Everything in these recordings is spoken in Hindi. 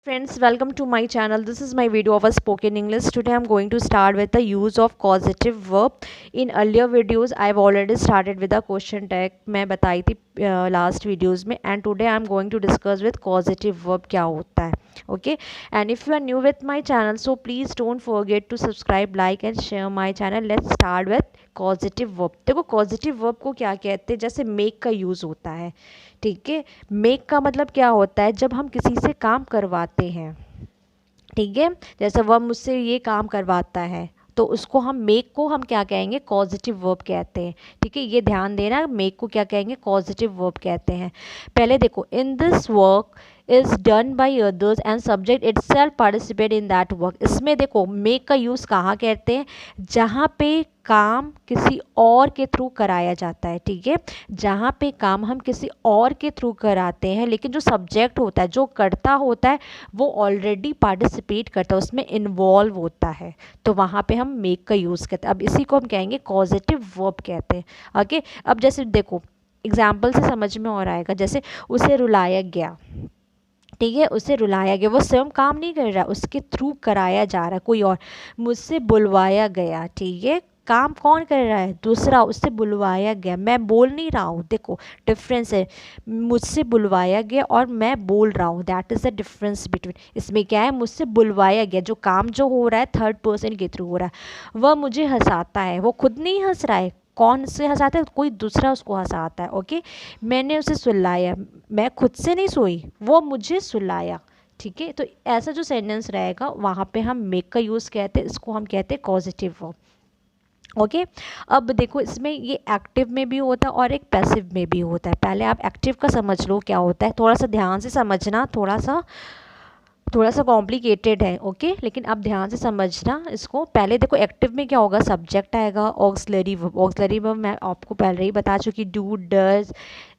Friends, welcome to my channel. This is my video of a spoken English. Today I'm going to start with the use of causative verb. In earlier videos I've already started with the question tag. मैं बताई थी last videos में, and today I'm going to discuss with causative verb क्या होता है. Okay, and if you are new with my channel, so please don't forget to subscribe, like and share my channel. Let's start with causative verb. देखो causative verb को क्या कहते हैं. जैसे make का यूज़ होता है. ठीक है, मेक का मतलब क्या होता है, जब हम किसी से काम करवाते हैं. ठीक है, जैसे वह मुझसे ये काम करवाता है तो उसको हम मेक को हम क्या कहेंगे, कॉजिटिव वर्ब कहते हैं. ठीक है, ये ध्यान देना, मेक को क्या कहेंगे, कॉजिटिव वर्ब कहते हैं. पहले देखो, in this work is done by others and subject it self participate in that work. इसमें देखो मेक का यूज़ कहाँ कहते हैं, जहाँ पे काम किसी और के थ्रू कराया जाता है. ठीक है, जहाँ पे काम हम किसी और के थ्रू कराते हैं, लेकिन जो सब्जेक्ट होता है, जो करता होता है, वो ऑलरेडी पार्टिसिपेट करता है, उसमें इन्वॉल्व होता है, तो वहाँ पे हम मेक का यूज़ करते हैं. अब इसी को हम कहेंगे कॉजिटिव वर्ब कहते हैं. ओके, अब जैसे देखो एग्जाम्पल से समझ में और आएगा. जैसे उसे रुलाया गया. ठीक है, उसे रुलाया गया, वो स्वयं काम नहीं कर रहा, उसके थ्रू कराया जा रहा है कोई और. मुझसे बुलवाया गया. ठीक है, काम कौन कर रहा है, दूसरा, उससे बुलवाया गया, मैं बोल नहीं रहा हूँ. देखो डिफरेंस है, मुझसे बुलवाया गया और मैं बोल रहा हूँ, that is the difference between. इसमें क्या है, मुझसे बुलवाया गया, जो काम जो हो रहा है थर्ड पर्सन के थ्रू हो रहा है. वह मुझे हंसाता है, वो खुद नहीं हंस रहा है, कौन से हंसाता है, कोई दूसरा उसको हंसाता है. ओके, मैंने उसे सुलाया, मैं खुद से नहीं सोई, वो मुझे सुलाया. ठीक है, तो ऐसा जो सेंटेंस रहेगा वहाँ पे हम मेक का यूज़ कहते हैं, इसको हम कहते हैं पॉजिटिव वर्ब. ओके, अब देखो इसमें ये एक्टिव में भी होता है और एक पैसिव में भी होता है. पहले आप एक्टिव का समझ लो क्या होता है, थोड़ा सा ध्यान से समझना, थोड़ा सा कॉम्प्लिकेटेड है. ओके, लेकिन आप ध्यान से समझना इसको. पहले देखो एक्टिव में क्या होगा, सब्जेक्ट आएगा, ऑक्सिलरी वर्ब. ऑक्सिलरी वर्ब मैं आपको पहले ही बता चुकी, do, does,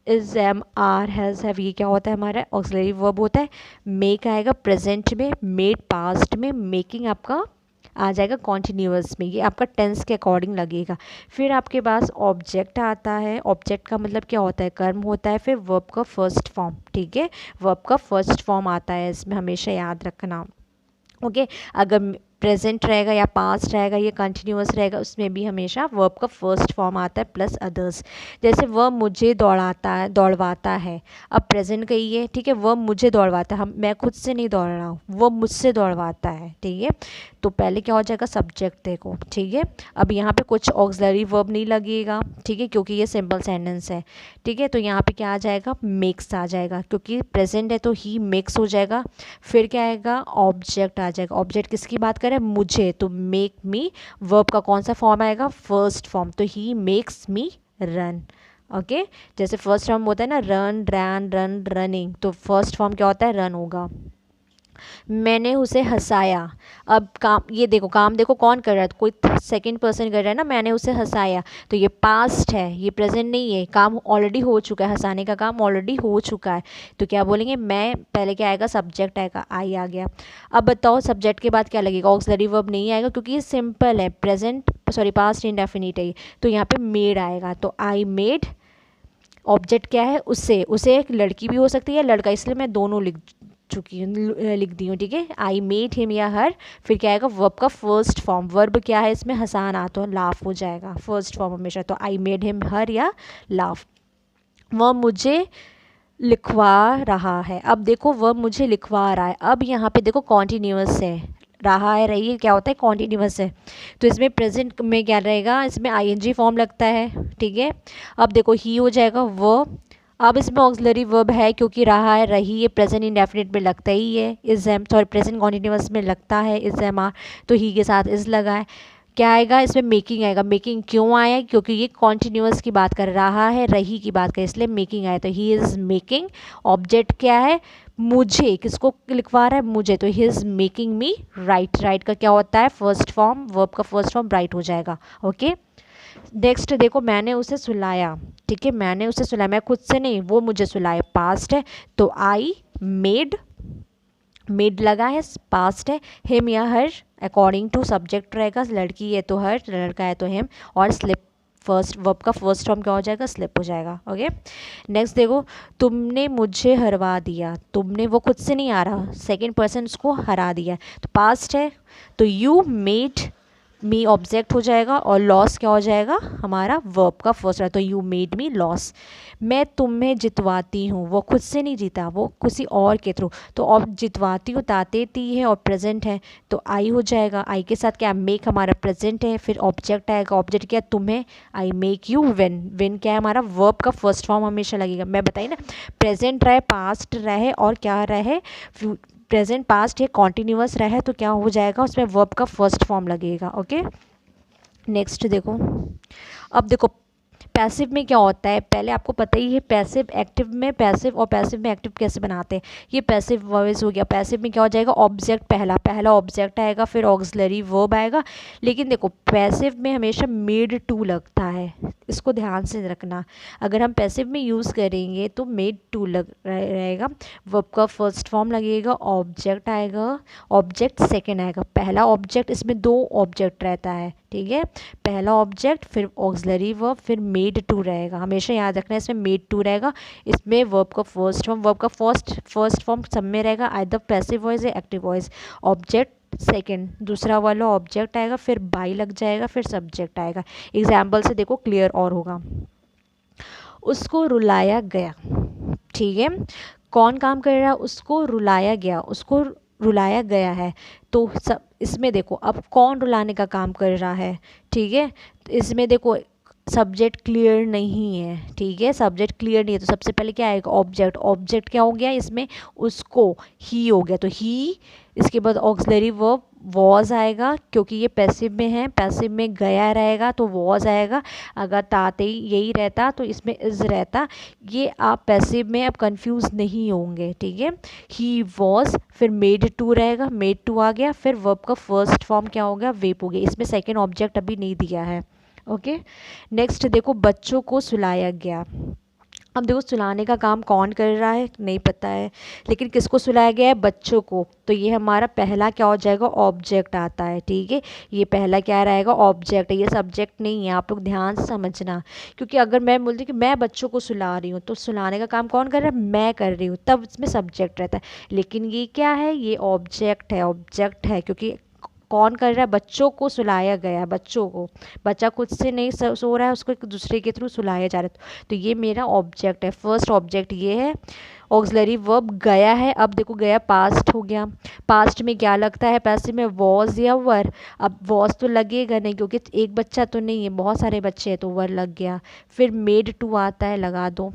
is, am, are, has, have, ये क्या होता है, हमारा ऑक्सिलरी वर्ब होता है. मेक आएगा प्रेजेंट में, मेड पास्ट में, मेकिंग आपका आ जाएगा कॉन्टीन्यूअस में, ये आपका टेंस के अकॉर्डिंग लगेगा. फिर आपके पास ऑब्जेक्ट आता है. ऑब्जेक्ट का मतलब क्या होता है, कर्म होता है. फिर वर्ब का फर्स्ट फॉर्म. ठीक है, वर्ब का फर्स्ट फॉर्म आता है, इसमें हमेशा याद रखना. ओके, अगर प्रेजेंट रहेगा या पास्ट रहेगा या कंटिन्यूअस रहेगा, उसमें भी हमेशा वर्ब का फर्स्ट फॉर्म आता है प्लस अदर्स. जैसे वह मुझे दौड़वाता है, अब प्रेजेंट कही है. ठीक है, वह मुझे दौड़वाता है, मैं खुद से नहीं दौड़ रहा हूँ, वो मुझसे दौड़वाता है. ठीक है, तो पहले क्या हो जाएगा, सब्जेक्ट देखो. ठीक है, अब यहाँ पे कुछ ऑक्सिलरी वर्ब नहीं लगेगा. ठीक है, क्योंकि ये सिंपल सेंटेंस है. ठीक है, तो यहाँ पे क्या आ जाएगा, मेक्स आ जाएगा, क्योंकि प्रेजेंट है तो ही मेक्स हो जाएगा. फिर क्या आएगा, ऑब्जेक्ट आ जाएगा. ऑब्जेक्ट किसकी बात करें, मुझे, तो मेक मी. वर्ब का कौन सा फॉर्म आएगा, फर्स्ट फॉर्म, तो he makes me run. Okay, जैसे फर्स्ट फॉर्म होता है ना, रन, रैन, रन, रनिंग, तो फर्स्ट फॉर्म क्या होता है, रन होगा. मैंने उसे हंसाया. अब काम, ये देखो काम देखो कौन कर रहा है, कोई सेकंड पर्सन कर रहा है ना, मैंने उसे हंसाया, तो ये पास्ट है, ये प्रेजेंट नहीं है, काम ऑलरेडी हो चुका है, हंसाने का काम ऑलरेडी हो चुका है. तो क्या बोलेंगे, मैं, पहले क्या आएगा, सब्जेक्ट आएगा, आई आ गया. अब बताओ सब्जेक्ट के बाद क्या लगेगा, ऑक्सिलरी वर्ब नहीं आएगा, क्योंकि ये सिंपल है, प्रेजेंट सॉरी पास्ट इंडेफिनिट है. तो यहाँ पे मेड आएगा, तो आई मेड. ऑब्जेक्ट क्या है, उसे एक लड़की भी हो सकती है, लड़का, इसलिए मैं दोनों लिख दी हूँ. ठीक है, आई मेड हिम या हर. फिर क्या आएगा, वर्ब का फर्स्ट फॉर्म. वर्ब क्या है इसमें, हंसाना, तो लाफ हो जाएगा फर्स्ट फॉर्म हमेशा. तो आई मेड हिम हर या लाफ. वह मुझे लिखवा रहा है. अब देखो वह मुझे लिखवा रहा है, अब यहाँ पे देखो कॉन्टीन्यूअस है, रहा है, रही है, क्या होता है, कॉन्टीन्यूअस है. तो इसमें प्रेजेंट में क्या रहेगा, इसमें आईएनजी फॉर्म लगता है. ठीक है, अब देखो ही हो जाएगा वो. अब इसमें ऑक्सिलरी वर्ब है, क्योंकि रहा है, रही, ये प्रेजेंट इंडेफिनिट में लगता ही है. Is am sorry present continuous में लगता है इज एम आर, तो ही के साथ इज लगा है. क्या आएगा, इसमें मेकिंग आएगा. मेकिंग क्यों आया, क्योंकि ये कॉन्टीन्यूअस की बात कर रहा है, रही की बात कर, इसलिए मेकिंग आया, तो ही इज़ मेकिंग. ऑब्जेक्ट क्या है, मुझे, किसको लिखवा रहा है, मुझे, तो he is making me right. Right का क्या होता है, फर्स्ट फॉर्म, वर्ब का फर्स्ट फॉर्म राइट हो जाएगा. ओके, नेक्स्ट देखो, मैंने उसे सुलाया. ठीक है, मैंने उसे सुलाया, मैं खुद से नहीं, वो मुझे सुलाया, पास्ट है, तो आई मेड. मेड लगा है, पास्ट है. हिम या हर अकॉर्डिंग टू सब्जेक्ट रहेगा, लड़की है तो हर, लड़का है तो हिम, और स्लिप फर्स्ट वर्ब का फर्स्ट फॉर्म क्या हो जाएगा, स्लिप हो जाएगा। ओके, नेक्स्ट देखो, तुमने मुझे हरवा दिया। तुमने वो खुद से नहीं आ रहा, सेकेंड पर्सन उसको हरा दिया, तो पास्ट है, तो यू मेड मी ऑब्जेक्ट हो जाएगा, और लॉस क्या हो जाएगा, हमारा वर्ब का फर्स्ट है, तो यू मेड मी लॉस। मैं तुम्हें जितवाती हूँ, वो खुद से नहीं जीता, वो किसी और के थ्रू, तो अब जितवाती हूँ ताते ती है और प्रेजेंट है, तो आई हो जाएगा। आई के साथ क्या, मेक हमारा प्रेजेंट है, फिर ऑब्जेक्ट आएगा, ऑब्जेक्ट क्या, तुम्हें, I make you win. Win क्या है, हमारा वर्ब का फर्स्ट फॉर्म हमेशा लगेगा। मैं बताइए ना, प्रेजेंट रहे, पास्ट रहे, और क्या रहे, प्रेजेंट पास्ट ये कॉन्टिन्यूअस रहे, तो क्या हो जाएगा, उसमें वर्ब का फर्स्ट फॉर्म लगेगा। ओके, नेक्स्ट देखो, अब देखो पैसिव में क्या होता है, पहले आपको पता ही है पैसिव एक्टिव में, पैसिव और पैसिव में एक्टिव कैसे बनाते हैं। ये पैसिव वॉइस हो गया। पैसिव में क्या हो जाएगा, ऑब्जेक्ट पहला ऑब्जेक्ट आएगा, फिर ऑक्सिलरी वर्ब आएगा। लेकिन देखो पैसिव में हमेशा मेड टू लगता है, इसको ध्यान से रखना। अगर हम पैसिव में यूज़ करेंगे तो मेड टू रहेगा, वर्ब का फर्स्ट फॉर्म लगेगा, ऑब्जेक्ट आएगा, ऑब्जेक्ट सेकेंड आएगा। पहला ऑब्जेक्ट, इसमें दो ऑब्जेक्ट रहता है, ठीक है, पहला ऑब्जेक्ट फिर ऑक्सिलरी वर्ब फिर मेड टू रहेगा, हमेशा याद रखना है इसमें मेड टू रहेगा। इसमें वर्ब का फर्स्ट फॉर्म, वर्ब का फर्स्ट फॉर्म सब में रहेगा, आइदर पैसिव वॉइस या एक्टिव वॉइस। ऑब्जेक्ट सेकंड, दूसरा वाला ऑब्जेक्ट आएगा, फिर बाई लग जाएगा, फिर सब्जेक्ट आएगा। एग्जाम्पल से देखो क्लियर और होगा। उसको रुलाया गया, ठीक है, कौन काम कर रहा है, उसको रुलाया गया, उसको रुलाया गया है, तो सब इसमें देखो अब कौन रुलाने का काम कर रहा है, ठीक है, तो इसमें देखो सब्जेक्ट क्लियर नहीं है, ठीक है, सब्जेक्ट क्लियर नहीं है, तो सबसे पहले क्या आएगा, ऑब्जेक्ट। ऑब्जेक्ट क्या हो गया इसमें, उसको, ही हो गया, तो ही, इसके बाद ऑक्सिलरी वर्ब वॉज आएगा, क्योंकि ये पैसिव में है, पैसिव में गया रहेगा तो वॉज आएगा। अगर ताते यही रहता तो इसमें इज रहता। ये आप पैसिव में अब कंफ्यूज नहीं होंगे, ठीक है। ही वॉज, फिर मेड टू रहेगा, मेड टू आ गया, फिर वर्ब का फर्स्ट फॉर्म क्या हो गया, वेप हो गया। इसमें सेकेंड ऑब्जेक्ट अभी नहीं दिया है। ओके, नेक्स्ट देखो, बच्चों को सुलाया गया। अब देखो सुलाने का काम कौन कर रहा है नहीं पता है, लेकिन किसको सुलाया गया है, बच्चों को, तो ये हमारा पहला क्या हो जाएगा, ऑब्जेक्ट आता है, ठीक है, ये पहला क्या रहेगा, ऑब्जेक्ट है, ये सब्जेक्ट नहीं है, आप लोग ध्यान से समझना। क्योंकि अगर मैं बोलती कि मैं बच्चों को सुला रही हूँ, तो सुलाने का काम कौन कर रहा है, मैं कर रही हूँ, तब इसमें सब्जेक्ट रहता है। लेकिन ये क्या है, ये ऑब्जेक्ट है, क्योंकि कौन कर रहा है, बच्चों को सुलाया गया, बच्चों को, बच्चा खुद से नहीं सो रहा है, उसको एक दूसरे के थ्रू सुलाया जा रहा है, तो ये मेरा ऑब्जेक्ट है, फर्स्ट ऑब्जेक्ट ये है। ऑक्सिलरी वर्ब गया है, अब देखो गया पास्ट हो गया, पास्ट में क्या लगता है, पैसिव में वॉज या वर। अब वॉज तो लगेगा नहीं, क्योंकि एक बच्चा तो नहीं है, बहुत सारे बच्चे हैं, तो वर लग गया। फिर मेड टू आता है, लगा दो,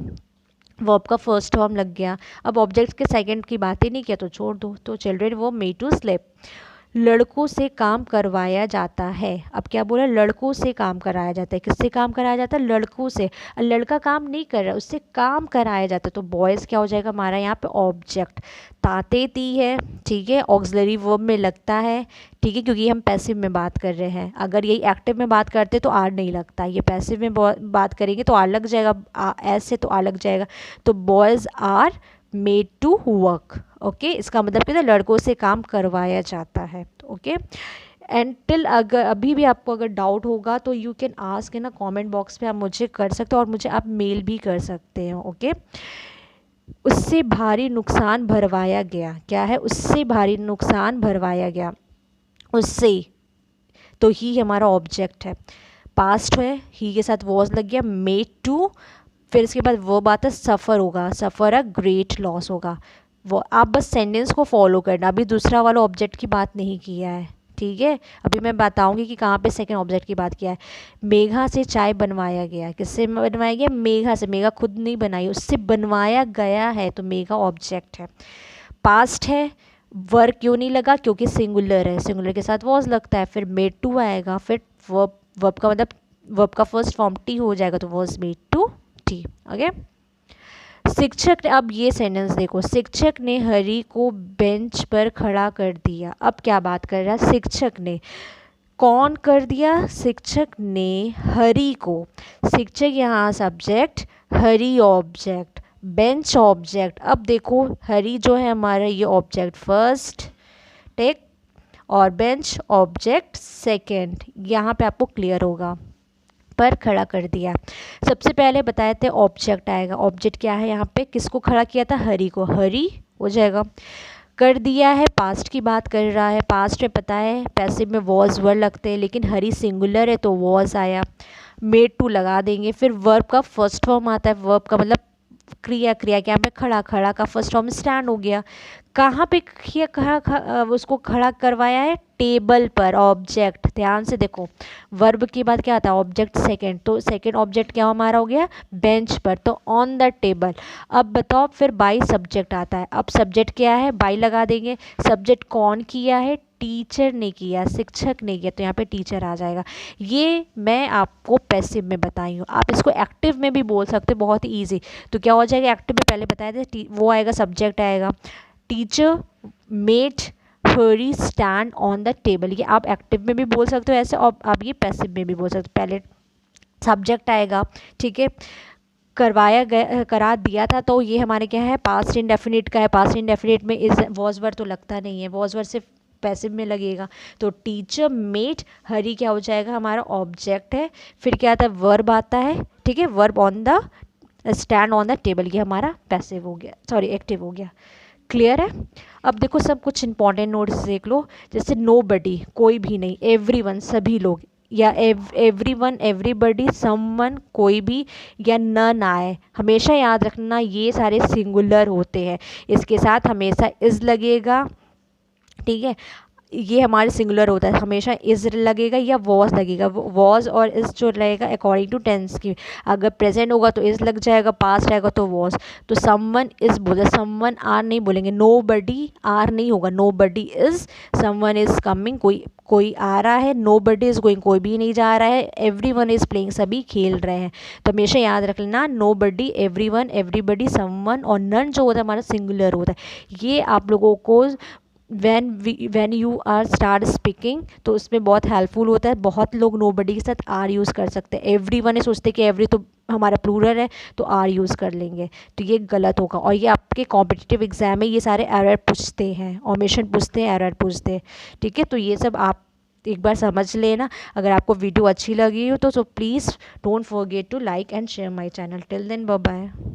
वर्ब का फर्स्ट फॉर्म लग गया। अब ऑब्जेक्ट के सेकंड की बात ही नहीं किया तो छोड़ दो, तो चिल्ड्रेन वो मेड टू स्लीप। लड़कों से काम करवाया जाता है, अब क्या बोला, लड़कों से काम कराया जाता है, किससे काम कराया जाता है, लड़कों से। लड़का काम नहीं कर रहा, उससे काम कराया जाता है, तो बॉयज़ क्या हो जाएगा हमारा यहाँ पे, ऑब्जेक्ट। ताते ती है, ठीक है, ऑक्सिलरी वर्ब में लगता है, ठीक है, क्योंकि हम पैसिव में बात कर रहे हैं। अगर यही एक्टिव में बात करते तो आर नहीं लगता, ये पैसिव में बात करेंगे तो आर लग जाएगा, ऐसे तो आर लग जाएगा, तो boys are made to work. Okay, इसका मतलब क्या था, लड़कों से काम करवाया जाता है। ओके, एंड टिल, अगर अभी भी आपको अगर डाउट होगा तो यू कैन आस्क है ना, कमेंट बॉक्स पे आप मुझे कर सकते हो, और मुझे आप मेल भी कर सकते हो। ओके, उससे भारी नुकसान भरवाया गया, क्या है, उससे भारी नुकसान भरवाया गया, उससे, तो ही हमारा ऑब्जेक्ट है, पास्ट है, ही के साथ वॉज लग गया, मेड टू, फिर इसके बाद वो बात है सफ़र होगा, सफ़र अ ग्रेट लॉस होगा। वो आप बस सेंटेंस को फॉलो करना, अभी दूसरा वाला ऑब्जेक्ट की बात नहीं किया है, ठीक है। अभी मैं बताऊंगी कि कहाँ पे सेकंड ऑब्जेक्ट की बात किया है। मेघा से चाय बनवाया गया, किससे बनवाया गया, मेघा से, मेघा खुद नहीं बनाई, उससे बनवाया गया है, तो मेघा ऑब्जेक्ट है। पास्ट है, वर्क क्यों नहीं लगा, क्योंकि सिंगुलर है, सिंगुलर के साथ वॉज लगता है, फिर मेड टू आएगा, फिर वर्ब का मतलब वर्ब का फर्स्ट फॉर्म टी हो जाएगा, तो was made to tea. Okay, शिक्षक ने, अब ये सेंटेंस देखो, शिक्षक ने हरी को बेंच पर खड़ा कर दिया। अब क्या बात कर रहा है, शिक्षक ने, कौन कर दिया, शिक्षक ने हरी को, शिक्षक यहाँ सब्जेक्ट, हरी ऑब्जेक्ट, बेंच ऑब्जेक्ट। अब देखो हरी जो है हमारा ये ऑब्जेक्ट फर्स्ट, टेक, और बेंच ऑब्जेक्ट सेकेंड, यहाँ पे आपको क्लियर होगा, पर खड़ा कर दिया। सबसे पहले बताए थे ऑब्जेक्ट आएगा। ऑब्जेक्ट क्या है यहाँ पे, किसको खड़ा किया था, हरी को, हरी हो जाएगा। कर दिया है, पास्ट की बात कर रहा है, पास्ट में पता है पैसिव में वॉज वर लगते हैं, लेकिन हरी सिंगुलर है तो वॉज आया, मेड टू लगा देंगे। फिर वर्ब का फर्स्ट फॉर्म आता है, वर्ब का मतलब क्रिया, क्रिया के यहाँ पे खड़ा, खड़ा का फर्स्ट फॉर्म स्टैंड हो गया। कहाँ पे किया, उसको खड़ा करवाया है, टेबल पर, ऑब्जेक्ट, ध्यान से देखो, वर्ब के बाद क्या आता है, ऑब्जेक्ट सेकंड, तो सेकंड ऑब्जेक्ट क्या हमारा हो गया, बेंच पर, तो ऑन द टेबल। अब बताओ फिर बाई सब्जेक्ट आता है, अब सब्जेक्ट क्या है, बाई लगा देंगे। सब्जेक्ट कौन किया है, टीचर ने किया, शिक्षक ने किया, तो यहाँ पे टीचर आ जाएगा। ये मैं आपको पैसिव में बताई हूँ, आप इसको एक्टिव में भी बोल सकते हो, बहुत ही ईजी। तो क्या हो जाएगा, एक्टिव में पहले बताए थे, वो आएगा, सब्जेक्ट आएगा, teacher made Hari stand on the table, ये आप एक्टिव में भी बोल सकते हो ऐसे, और आप ये पैसिव में भी बोल सकते हो। पहले सब्जेक्ट आएगा, ठीक है, करवाया गया, करा दिया था, तो ये हमारे क्या है, पास्ट इंडेफिनिट का है। पास्ट इंडेफिनिट में इज वॉज वर तो लगता नहीं है, वॉज वर सिर्फ पैसिव में लगेगा। तो टीचर मेड हरी क्या हो जाएगा, हमारा ऑब्जेक्ट है। फिर क्या आता है, वर्ब आता है, ठीक है, verb on the stand on the table, ये हमारा पैसिव हो गया, सॉरी एक्टिव हो गया। क्लियर है। अब देखो सब कुछ इंपॉर्टेंट नोट्स देख लो, जैसे नो बडी, कोई भी नहीं, एवरीवन, सभी लोग, या एवरीवन, एवरीबडी, समवन, कोई भी, या नन आए। हमेशा याद रखना ये सारे सिंगुलर होते हैं, इसके साथ हमेशा इज लगेगा, ठीक है, ये हमारे सिंगुलर होता है, हमेशा इज लगेगा या वॉज लगेगा। वॉज और इज जो रहेगा अकॉर्डिंग टू टेंस की, अगर प्रेजेंट होगा तो इज लग जाएगा, पास्ट आएगा तो वॉज। तो समवन इज बोले, समवन आर नहीं बोलेंगे, नो बडी आर नहीं होगा, nobody is, someone is coming, कोई आ रहा है, नो बडी इज गोइंग, कोई भी नहीं जा रहा है, एवरीवन इज प्लेइंग, सभी खेल रहे हैं। तो हमेशा याद रख लेना, नो बडी, एवरीवन, एवरीबडी, समवन, और नन जो होता है हमारा सिंगुलर होता है। ये आप लोगों को when you are start speaking तो उसमें बहुत हेल्पफुल होता है। बहुत लोग नोबडी के साथ आर यूज़ कर सकते हैं, एवरीवन सोचते कि एवरी तो हमारा प्लूरल है तो आर यूज़ कर लेंगे, तो ये गलत होगा। और ये आपके कॉम्पिटिटिव एग्जाम में ये सारे एरर पूछते हैं, ओमिशन पूछते हैं, एरर पूछते हैं, ठीक है। तो ये सब आप एक बार समझ लेना। अगर आपको वीडियो अच्छी लगी हो तो please don't forget to like and share my channel. Till then bye bye.